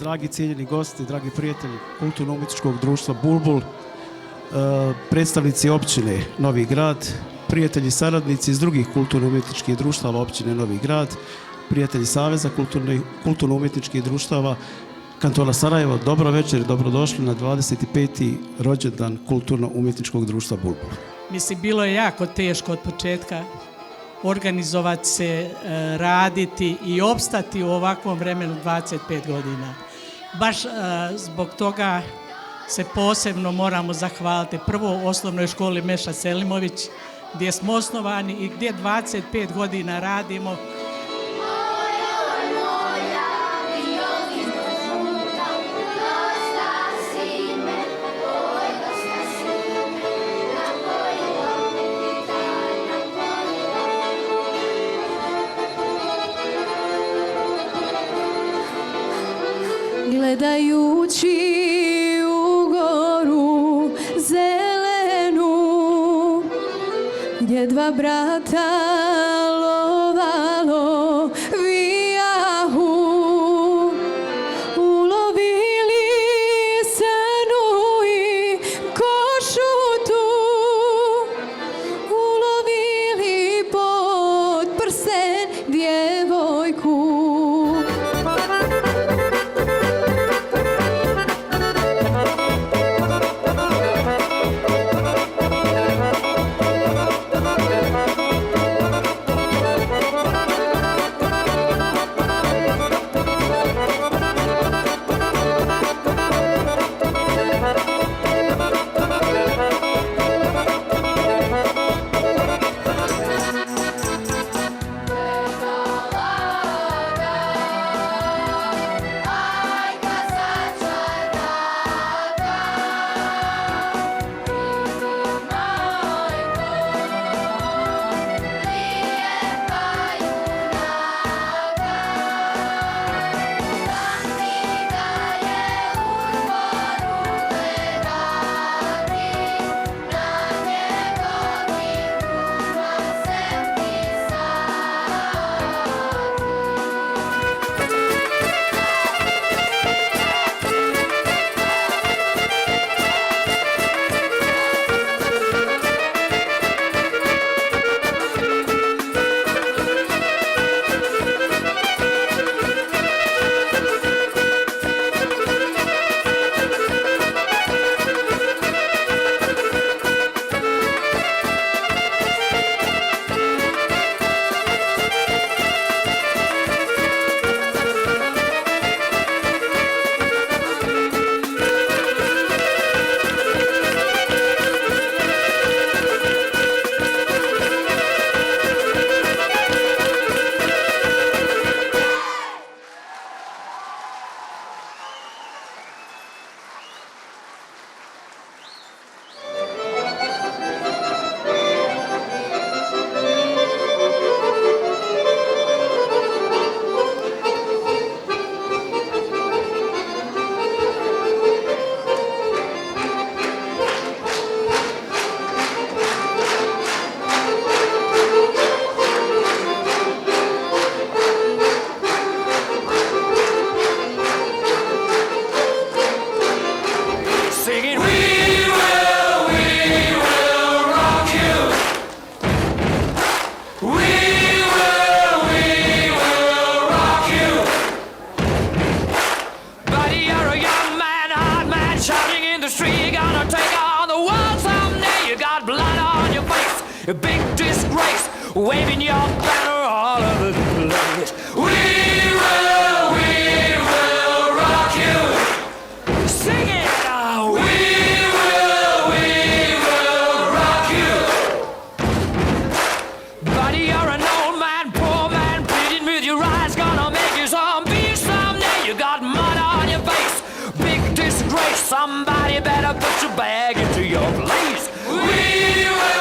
dragi cijenjeni gosti, dragi prijatelji Kulturno-umjetničkog društva Bulbul, predstavnici općine Novi Grad, prijatelji saradnici iz drugih kulturno-umjetničkih društava općine Novi Grad, prijatelji Saveza kulturno-umjetničkih društava kantona Sarajevo, dobro večer, dobrodošli na 25. rođendan Kulturno-umjetničkog društva Bulbul. Mislim, bilo je jako teško od početka organizovati se, raditi i opstati u ovakvom vremenu 25 godina. Baš zbog toga se posebno moramo zahvaliti prvo osnovnoj školi Meša Selimović gdje smo osnovani i gdje 25 godina radimo. Gledajući u goru zelenu, gdje dva brata lovalo vijahu, ulovili srnu i košutu, ulovili pod prsten djevojku. A big disgrace, waving your banner all over the place. We will rock you. Sing it now. We will rock you. Buddy, you're an old man, poor man, pleading with your eyes, gonna make you zombie someday. You got mud on your face, big disgrace. Somebody better put your bag into your place. We will.